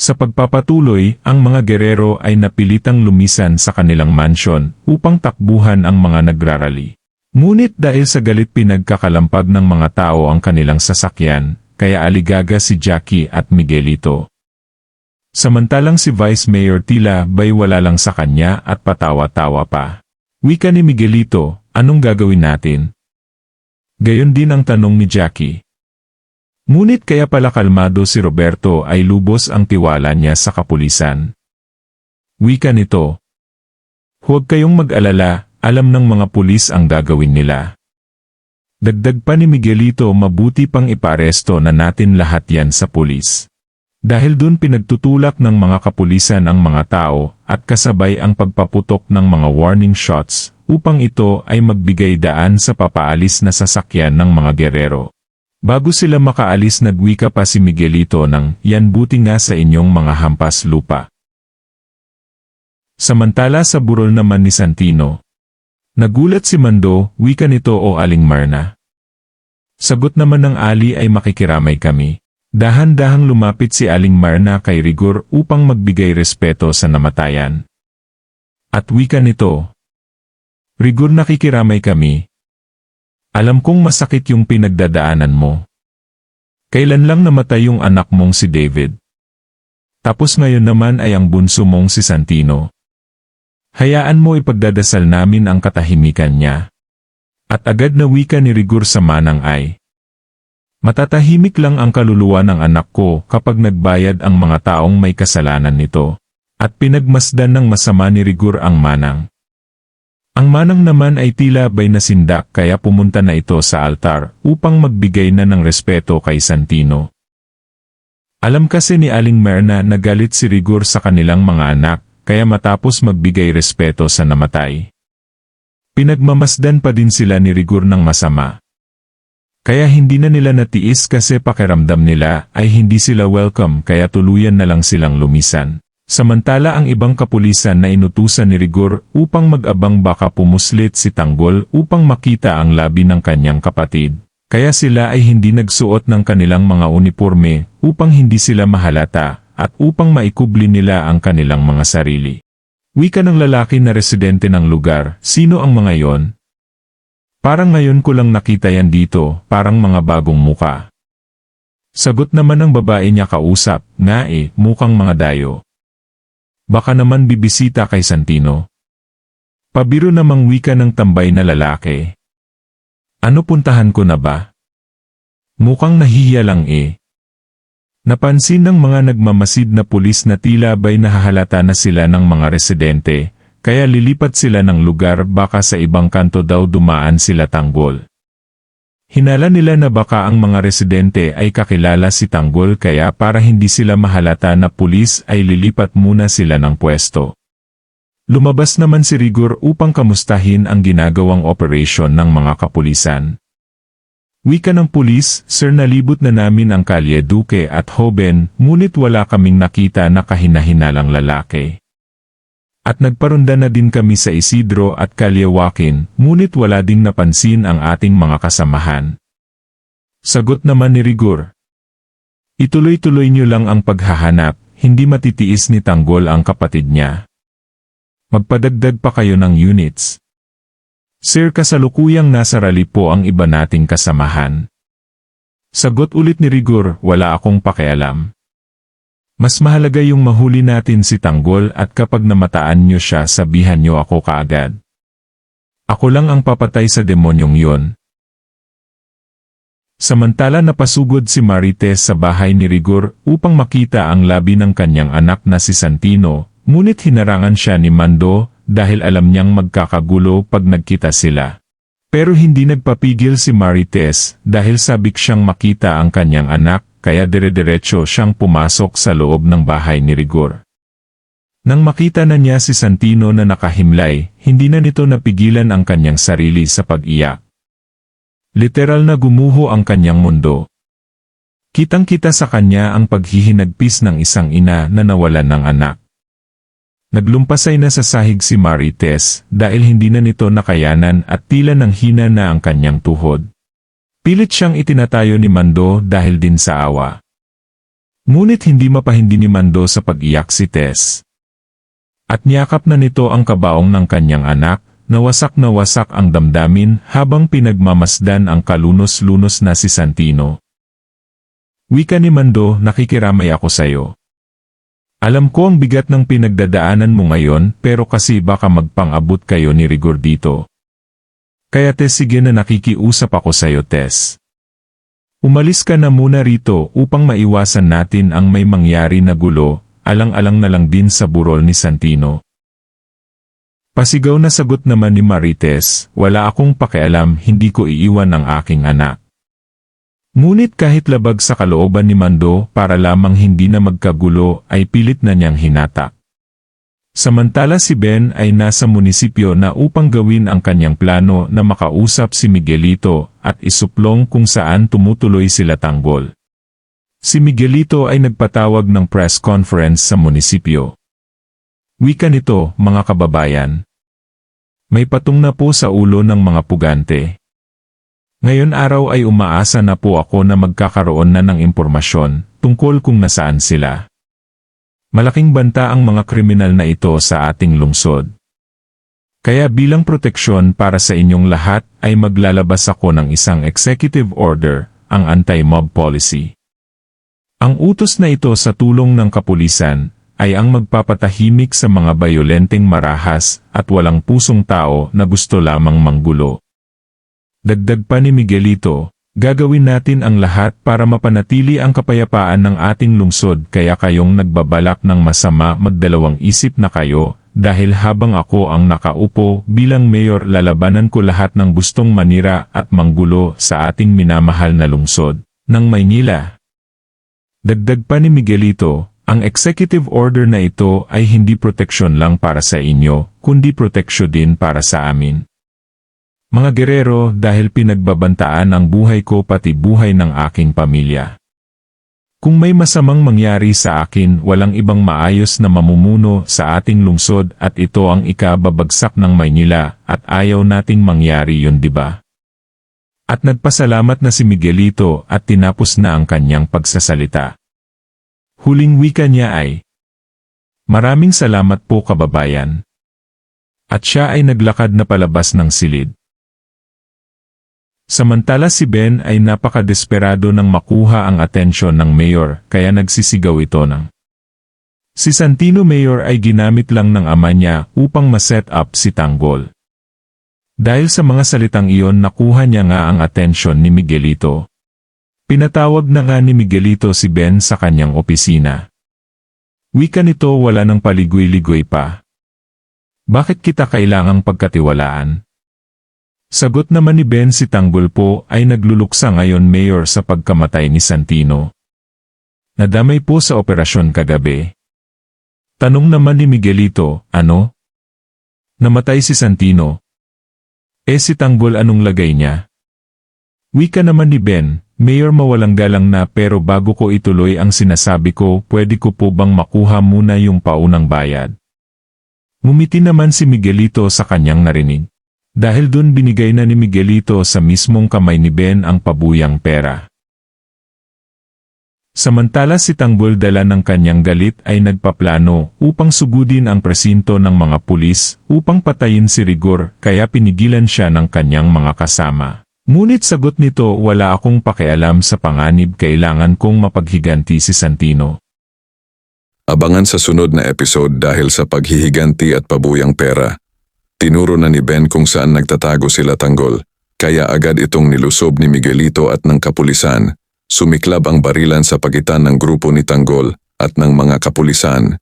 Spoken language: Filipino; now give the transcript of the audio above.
Sa pagpapatuloy, ang mga gerero ay napilitang lumisan sa kanilang mansyon upang takbuhan ang mga nagrarally. Ngunit dahil sa galit pinagkakalampag ng mga tao ang kanilang sasakyan, kaya aligaga si Jackie at Miguelito. Samantalang si Vice Mayor tila bay wala lang sa kanya at patawa-tawa pa. Wika ni Miguelito, anong gagawin natin? Gayon din ang tanong ni Jackie. Ngunit kaya pala kalmado si Roberto ay lubos ang tiwala niya sa kapulisan. Wika nito. Huwag kayong mag-alala, alam ng mga pulis ang gagawin nila. Dagdag pa ni Miguelito, mabuti pang iparesto na natin lahat yan sa pulis. Dahil dun pinagtutulak ng mga kapulisan ang mga tao at kasabay ang pagpaputok ng mga warning shots upang ito ay magbigay daan sa papaalis na sasakyan ng mga gerero. Bago sila makaalis nagwika pa si Miguelito ng, yan buti nga sa inyong mga hampas lupa. Samantala sa burol naman ni Santino. Nagulat si Mando, wika nito o Aling Marna. Sagot naman ng Ali ay makikiramay kami. Dahan-dahang lumapit si Aling Marna kay Rigor upang magbigay respeto sa namatayan. At wika nito. Rigor, nakikiramay kami. Alam kong masakit yung pinagdadaanan mo. Kailan lang namatay yung anak mong si David? Tapos ngayon naman ay ang bunso mong si Santino. Hayaan mo ipagdadasal namin ang katahimikan niya. At agad na wika ni Rigor sa manang ay. Matatahimik lang ang kaluluwa ng anak ko kapag nagbayad ang mga taong may kasalanan nito. At pinagmasdan ng masama ni Rigor ang manang. Ang manang naman ay tila bay nasindak kaya pumunta na ito sa altar upang magbigay na ng respeto kay Santino. Alam kasi ni Aling Marna na galit si Rigor sa kanilang mga anak kaya matapos magbigay respeto sa namatay. Pinagmamasdan pa din sila ni Rigor ng masama. Kaya hindi na nila natiis kasi pakiramdam nila ay hindi sila welcome kaya tuluyan na lang silang lumisan. Samantala ang ibang kapulisan na inutusan ni Rigor upang mag-abang baka pumuslit si Tanggol upang makita ang labi ng kanyang kapatid. Kaya sila ay hindi nagsuot ng kanilang mga uniforme upang hindi sila mahalata at upang maikubli nila ang kanilang mga sarili. Wika ng lalaki na residente ng lugar, sino ang mga yon? Parang ngayon ko lang nakita yan dito, parang mga bagong muka. Sagot naman ng babae niya kausap, nga mukhang mga dayo. Baka naman bibisita kay Santino. Pabiro namang wika ng tambay na lalaki. Ano puntahan ko na ba? Mukhang nahihiya lang Napansin ng mga nagmamasid na pulis na tila ba'y nahahalata na sila ng mga residente, kaya lilipat sila ng lugar baka sa ibang kanto daw dumaan sila Tanggol. Hinala nila na baka ang mga residente ay kakilala si Tanggol kaya para hindi sila mahalata na pulis ay lilipat muna sila ng pwesto. Lumabas naman si Rigor upang kamustahin ang ginagawang operasyon ng mga kapulisan. Wika ng pulis, Sir, nalibot na namin ang Kalye Duque at Hoben, ngunit wala kaming nakita na kahina-hinalang lalaki. At nagparunda na din kami sa Isidro at Kalye Joaquin, ngunit wala ding napansin ang ating mga kasamahan. Sagot naman ni Rigor. Ituloy-tuloy niyo lang ang paghahanap, hindi matitiis ni Tanggol ang kapatid niya. Magpadagdag pa kayo ng units. Sir, kasalukuyang nasa rally po ang iba nating kasamahan. Sagot ulit ni Rigor, wala akong pakialam. Mas mahalaga yung mahuli natin si Tanggol at kapag namataan nyo siya sabihan nyo ako kaagad. Ako lang ang papatay sa demonyong yon. Samantala napasugod si Marites sa bahay ni Rigor upang makita ang labi ng kanyang anak na si Santino, ngunit hinarangan siya ni Mando dahil alam niyang magkakagulo pag nagkita sila. Pero hindi nagpapigil si Marites dahil sabik siyang makita ang kanyang anak. Kaya dire-diretso siyang pumasok sa loob ng bahay ni Rigor. Nang makita na niya si Santino na nakahimlay, hindi na nito napigilan ang kanyang sarili sa pag-iyak. Literal na gumuho ang kanyang mundo. Kitang-kita sa kanya ang paghihinagpis ng isang ina na nawalan ng anak. Naglumpasay na sa sahig si Marites dahil hindi na nito nakayanan at tila nang hina na ang kanyang tuhod. Pilit siyang itinatayo ni Mando dahil din sa awa. Ngunit hindi mapahindi ni Mando sa pag-iyak si Tess. At niyakap na nito ang kabaong ng kanyang anak, na wasak ang damdamin habang pinagmamasdan ang kalunos-lunos na si Santino. Wika ni Mando, nakikiramay ako sa'yo. Alam ko ang bigat ng pinagdadaanan mo ngayon pero kasi baka magpang-abot kayo ni Rigor dito. Kaya Tess, sige na, nakikiusap ako sa'yo, Tess. Umalis ka na muna rito upang maiwasan natin ang may mangyari na gulo, alang-alang na lang din sa burol ni Santino. Pasigaw na sagot naman ni Marites, wala akong pakialam, hindi ko iiwan ang aking anak. Ngunit kahit labag sa kalooban ni Mando para lamang hindi na magkagulo ay pilit na niyang hinatak. Samantala si Ben ay nasa munisipyo na upang gawin ang kanyang plano na makausap si Miguelito at isuplong kung saan tumutuloy sila tanggol. Si Miguelito ay nagpatawag ng press conference sa munisipyo. Wika nito, mga kababayan. May patong na po sa ulo ng mga pugante. Ngayon araw ay umaasa na po ako na magkakaroon na ng impormasyon tungkol kung nasaan sila. Malaking banta ang mga kriminal na ito sa ating lungsod. Kaya bilang proteksyon para sa inyong lahat ay maglalabas ako ng isang executive order, ang anti-mob policy. Ang utos na ito sa tulong ng kapulisan ay ang magpapatahimik sa mga bayolenteng marahas at walang pusong tao na gusto lamang manggulo. Dagdag pa ni Miguelito, gagawin natin ang lahat para mapanatili ang kapayapaan ng ating lungsod kaya kayong nagbabalak ng masama magdalawang isip na kayo dahil habang ako ang nakaupo bilang mayor lalabanan ko lahat ng gustong manira at manggulo sa ating minamahal na lungsod ng Maynila. Dagdag pa ni Miguelito, ang executive order na ito ay hindi proteksyon lang para sa inyo, kundi proteksyon din para sa amin. Mga gerero, dahil pinagbabantaan ang buhay ko pati buhay ng aking pamilya. Kung may masamang mangyari sa akin, walang ibang maayos na mamumuno sa ating lungsod at ito ang ikababagsak ng Maynila at ayaw nating mangyari yun, diba? At nagpasalamat na si Miguelito at tinapos na ang kanyang pagsasalita. Huling wika niya ay, "Maraming salamat po kababayan." At siya ay naglakad na palabas ng silid. Samantala si Ben ay napakadesperado nang makuha ang atensyon ng mayor kaya nagsisigaw ito ng, si Santino Mayor ay ginamit lang ng ama niya upang ma-set up si Tanggol. Dahil sa mga salitang iyon nakuha niya nga ang atensyon ni Miguelito. Pinatawag na nga ni Miguelito si Ben sa kanyang opisina. Wika nito, wala ng paligoy-ligoy pa. Bakit kita kailangang pagkatiwalaan? Sagot naman ni Ben, si Tanggol po ay nagluluksa ngayon mayor sa pagkamatay ni Santino. Nadamay po sa operasyon kagabi. Tanong naman ni Miguelito, ano? Namatay si Santino? Si Tanggol anong lagay niya? Wika naman ni Ben, Mayor, mawalang galang na pero bago ko ituloy ang sinasabi ko, pwede ko po bang makuha muna yung paunang bayad? Ngumiti naman si Miguelito sa kanyang narinig. Dahil dun binigay na ni Miguelito sa mismong kamay ni Ben ang pabuyang pera. Samantala si Tanggol dala ng kanyang galit ay nagpaplano upang sugudin ang presinto ng mga pulis upang patayin si Rigor kaya pinigilan siya ng kanyang mga kasama. Ngunit sagot nito, wala akong pakialam sa panganib, kailangan kong mapaghiganti si Santino. Abangan sa sunod na episode dahil sa paghihiganti at pabuyang pera. Tinuro na ni Ben kung saan nagtatago sila Tanggol, kaya agad itong nilusob ni Miguelito at ng kapulisan. Sumiklab ang barilan sa pagitan ng grupo ni Tanggol at ng mga kapulisan.